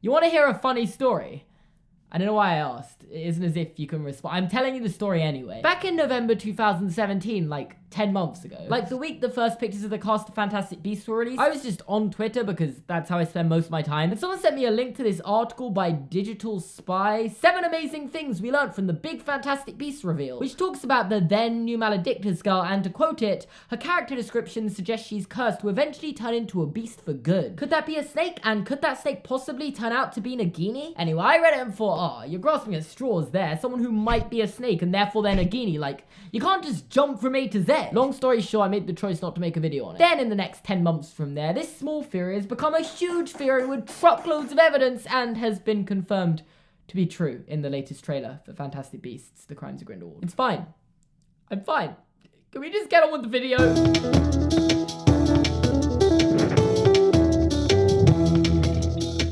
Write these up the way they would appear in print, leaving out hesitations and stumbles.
You want to hear a funny story? I don't know why I asked. It isn't as if you can respond. I'm telling you the story anyway. Back in November 2017, like 10 months ago, like the week the first pictures of the cast of Fantastic Beasts were released, I was just on Twitter because that's how I spend most of my time. And someone sent me a link to this article by Digital Spy, 7 amazing things we learned from the big Fantastic Beasts reveal, which talks about the then new Maledictus girl, and to quote it, her character description suggests she's cursed to eventually turn into a beast for good. Could that be a snake? And could that snake possibly turn out to be Nagini? Anyway, I read it and thought, you're grasping at straws there. Someone who might be a snake and therefore they're Nagini. Like, you can't just jump from A to Z. Long story short, I made the choice not to make a video on it. Then in the next 10 months from there, this small theory has become a huge theory with truckloads of evidence and has been confirmed to be true in the latest trailer for Fantastic Beasts, The Crimes of Grindelwald. It's fine. I'm fine. Can we just get on with the video?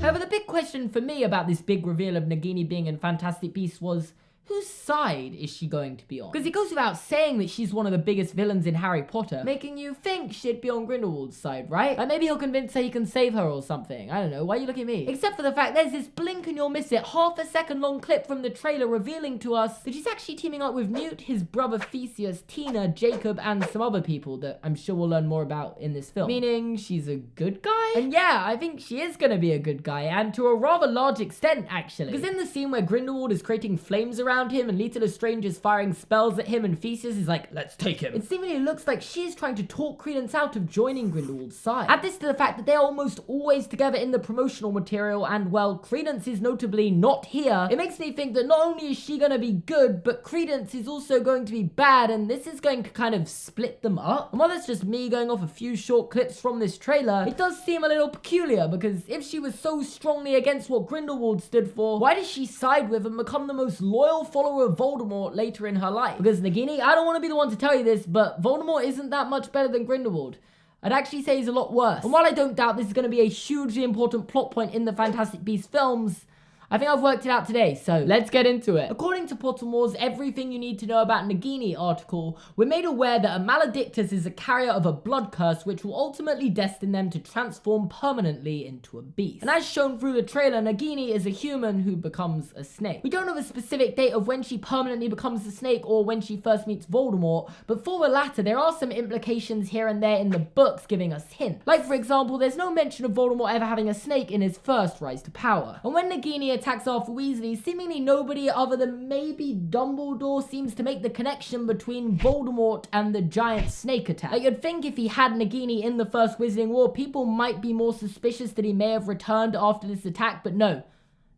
However, the big question for me about this big reveal of Nagini being in Fantastic Beasts was, whose side is she going to be on? Because it goes without saying that she's one of the biggest villains in Harry Potter, making you think she'd be on Grindelwald's side, right? Like maybe he'll convince her he can save her or something. I don't know, why are you looking at me? Except for the fact there's this blink and you'll miss it, half-a-second long clip from the trailer revealing to us that she's actually teaming up with Newt, his brother Theseus, Tina, Jacob, and some other people that I'm sure we'll learn more about in this film. Meaning she's a good guy? And yeah, I think she is gonna be a good guy, and to a rather large extent actually. Because in the scene where Grindelwald is creating flames around him and Lita Lestrange is firing spells at him and Theseus is like, let's take him, it seemingly looks like she's trying to talk Credence out of joining Grindelwald's side. Add this to the fact that they're almost always together in the promotional material, and while Credence is notably not here, it makes me think that not only is she gonna be good, but Credence is also going to be bad, and this is going to kind of split them up. And while that's just me going off a few short clips from this trailer, it does seem a little peculiar, because if she was so strongly against what Grindelwald stood for, why does she side with and become the most loyal follower of Voldemort later in her life? Because Nagini, I don't want to be the one to tell you this, but Voldemort isn't that much better than Grindelwald. I'd actually say he's a lot worse. And while I don't doubt this is going to be a hugely important plot point in the Fantastic Beasts films, I think I've worked it out today, so let's get into it. According to Pottermore's Everything You Need to Know About Nagini article, we're made aware that a Maledictus is a carrier of a blood curse which will ultimately destine them to transform permanently into a beast. And as shown through the trailer, Nagini is a human who becomes a snake. We don't know the specific date of when she permanently becomes a snake or when she first meets Voldemort, but for the latter, there are some implications here and there in the books giving us hints. Like for example, there's no mention of Voldemort ever having a snake in his first rise to power. And when Nagini attacks Arthur Weasley, seemingly nobody other than maybe Dumbledore seems to make the connection between Voldemort and the giant snake attack. Like, you'd think if he had Nagini in the first Wizarding War, people might be more suspicious that he may have returned after this attack, but no.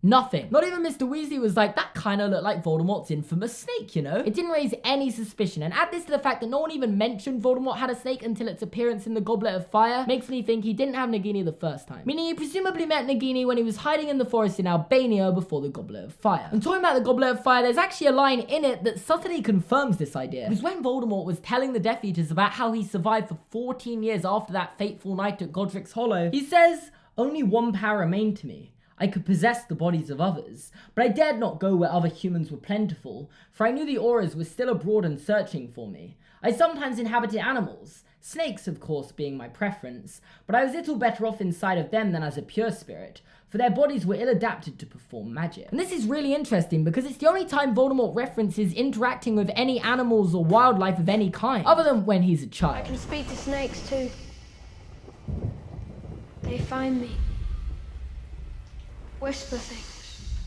Nothing. Not even Mr. Weasley was like, that kind of looked like Voldemort's infamous snake, you know? It didn't raise any suspicion, and add this to the fact that no one even mentioned Voldemort had a snake until its appearance in the Goblet of Fire, makes me think he didn't have Nagini the first time. Meaning he presumably met Nagini when he was hiding in the forest in Albania before the Goblet of Fire. And talking about the Goblet of Fire, there's actually a line in it that subtly confirms this idea. Because when Voldemort was telling the Death Eaters about how he survived for 14 years after that fateful night at Godric's Hollow, he says, "Only one power remained to me. I could possess the bodies of others, but I dared not go where other humans were plentiful, for I knew the auras were still abroad and searching for me. I sometimes inhabited animals, snakes of course being my preference, but I was little better off inside of them than as a pure spirit, for their bodies were ill-adapted to perform magic." And this is really interesting because it's the only time Voldemort references interacting with any animals or wildlife of any kind, other than when he's a child. I can speak to snakes too. They find me. Whisper things.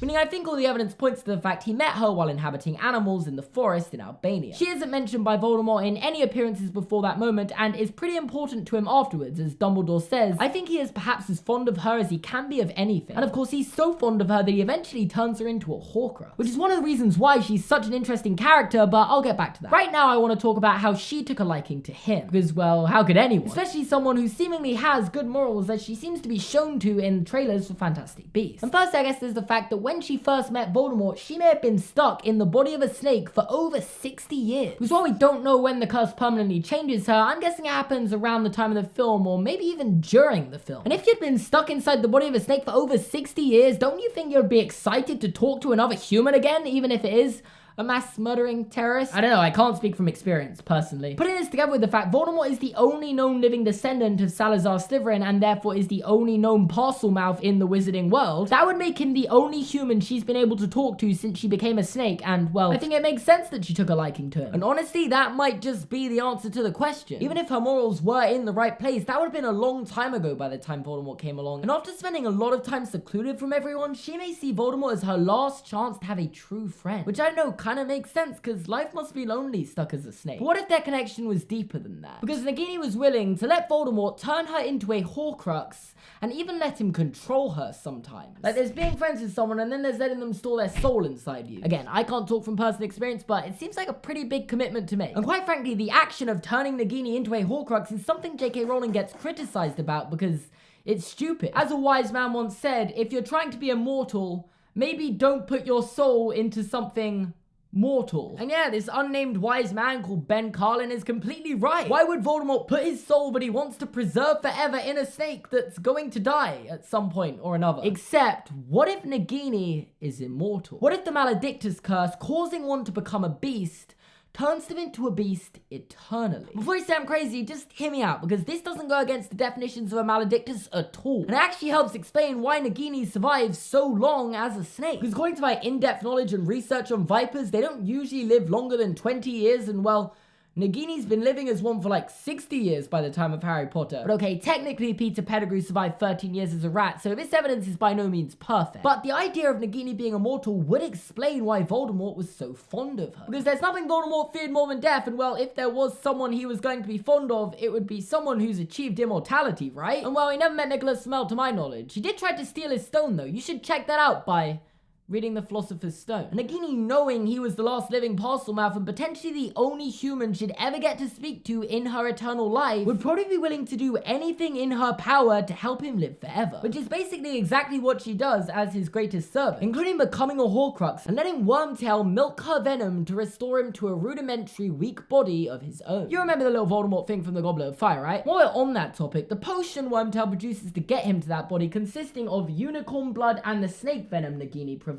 Meaning I think all the evidence points to the fact he met her while inhabiting animals in the forest in Albania. She isn't mentioned by Voldemort in any appearances before that moment and is pretty important to him afterwards, as Dumbledore says. I think he is perhaps as fond of her as he can be of anything. And of course he's so fond of her that he eventually turns her into a Horcrux, which is one of the reasons why she's such an interesting character, but I'll get back to that. Right now I want to talk about how she took a liking to him, because well, how could anyone? Especially someone who seemingly has good morals as she seems to be shown to in trailers for Fantastic Beasts. And first I guess there's the fact that when she first met Voldemort, she may have been stuck in the body of a snake for over 60 years. Because while we don't know when the curse permanently changes her, I'm guessing it happens around the time of the film, or maybe even during the film. And if you'd been stuck inside the body of a snake for over 60 years, don't you think you'd be excited to talk to another human again, even if it is a mass murdering terrorist? I don't know, I can't speak from experience, personally. Putting this together with the fact Voldemort is the only known living descendant of Salazar Slytherin and therefore is the only known parcel mouth in the wizarding world, that would make him the only human she's been able to talk to since she became a snake, and well, I think it makes sense that she took a liking to him. And honestly, that might just be the answer to the question. Even if her morals were in the right place, that would have been a long time ago by the time Voldemort came along, and after spending a lot of time secluded from everyone, she may see Voldemort as her last chance to have a true friend. Which I know kind of makes sense, because life must be lonely stuck as a snake. But what if their connection was deeper than that? Because Nagini was willing to let Voldemort turn her into a Horcrux, and even let him control her sometimes. Like, there's being friends with someone, and then there's letting them store their soul inside you. Again, I can't talk from personal experience, but it seems like a pretty big commitment to make. And quite frankly, the action of turning Nagini into a Horcrux is something J.K. Rowling gets criticized about, because it's stupid. As a wise man once said, if you're trying to be immortal, maybe don't put your soul into something mortal. And yeah, this unnamed wise man called Ben Carlin is completely right. Why would Voldemort put his soul that he wants to preserve forever in a snake that's going to die at some point or another? Except, what if Nagini is immortal? What if the Maledictus curse, causing one to become a beast, turns them into a beast eternally? Before you say I'm crazy, just hear me out, because this doesn't go against the definitions of a Maledictus at all. And it actually helps explain why Nagini survives so long as a snake. Because according to my in-depth knowledge and research on vipers, they don't usually live longer than 20 years, and well, Nagini's been living as one for like 60 years by the time of Harry Potter. But okay, technically Peter Pettigrew survived 13 years as a rat, so this evidence is by no means perfect. But the idea of Nagini being immortal would explain why Voldemort was so fond of her. Because there's nothing Voldemort feared more than death, and well, if there was someone he was going to be fond of, it would be someone who's achieved immortality, right? And well, he never met Nicholas Flamel to my knowledge. He did try to steal his stone though. You should check that out by reading the Philosopher's Stone. And Nagini, knowing he was the last living parcel mouth and potentially the only human she'd ever get to speak to in her eternal life, would probably be willing to do anything in her power to help him live forever. Which is basically exactly what she does as his greatest servant, including becoming a Horcrux and letting Wormtail milk her venom to restore him to a rudimentary, weak body of his own. You remember the little Voldemort thing from the Goblet of Fire, right? While we're on that topic, the potion Wormtail produces to get him to that body, consisting of unicorn blood and the snake venom Nagini provided,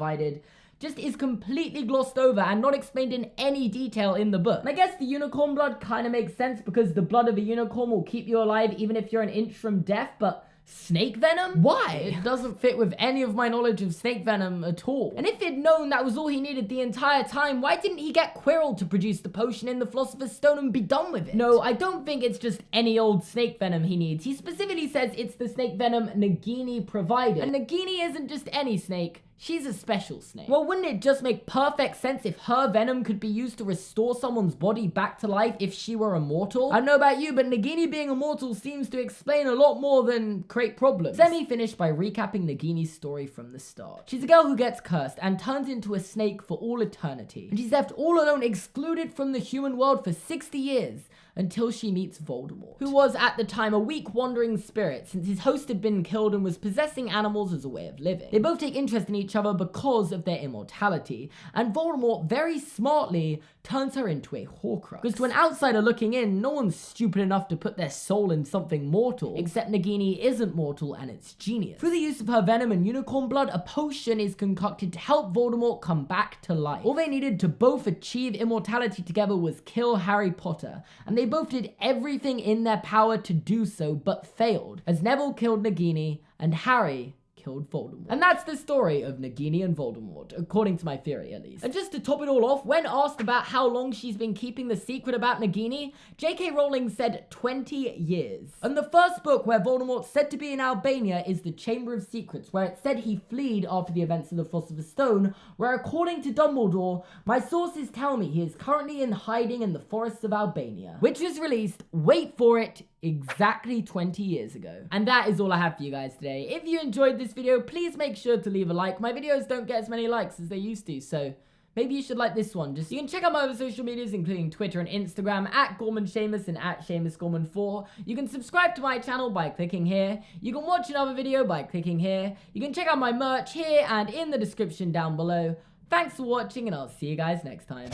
just is completely glossed over and not explained in any detail in the book. And I guess the unicorn blood kind of makes sense because the blood of a unicorn will keep you alive even if you're an inch from death, but snake venom? Why? It doesn't fit with any of my knowledge of snake venom at all. And if he'd known that was all he needed the entire time, why didn't he get Quirrell to produce the potion in the Philosopher's Stone and be done with it? No, I don't think it's just any old snake venom he needs. He specifically says it's the snake venom Nagini provided. And Nagini isn't just any snake. She's a special snake. Well, wouldn't it just make perfect sense if her venom could be used to restore someone's body back to life if she were immortal? I don't know about you, but Nagini being immortal seems to explain a lot more than create problems. Let me finish by recapping Nagini's story from the start. She's a girl who gets cursed and turns into a snake for all eternity. And she's left all alone, excluded from the human world for 60 years. Until she meets Voldemort, who was at the time a weak wandering spirit since his host had been killed and was possessing animals as a way of living. They both take interest in each other because of their immortality, and Voldemort very smartly turns her into a Horcrux. Because to an outsider looking in, no one's stupid enough to put their soul in something mortal, except Nagini isn't mortal and it's genius. Through the use of her venom and unicorn blood, a potion is concocted to help Voldemort come back to life. All they needed to both achieve immortality together was kill Harry Potter, and they both did everything in their power to do so, but failed, as Neville killed Nagini and Harry killed Voldemort. And that's the story of Nagini and Voldemort, according to my theory at least. And just to top it all off, when asked about how long she's been keeping the secret about Nagini, J.K. Rowling said 20 years. And the first book where Voldemort's said to be in Albania is The Chamber of Secrets, where it said he fled after the events of the Philosopher's Stone, where according to Dumbledore, my sources tell me he is currently in hiding in the forests of Albania, which was released, wait for it, exactly 20 years ago. And that is all I have for you guys today. If you enjoyed this video, please make sure to leave a like. My videos don't get as many likes as they used to, so maybe you should like this one. Just you can check out my other social medias, including Twitter and Instagram, at Gorman Seamus and at seamusgorman4. You can subscribe to my channel by clicking here. You can watch another video by clicking here. You can check out my merch here and in the description down below. Thanks for watching, and I'll see you guys next time.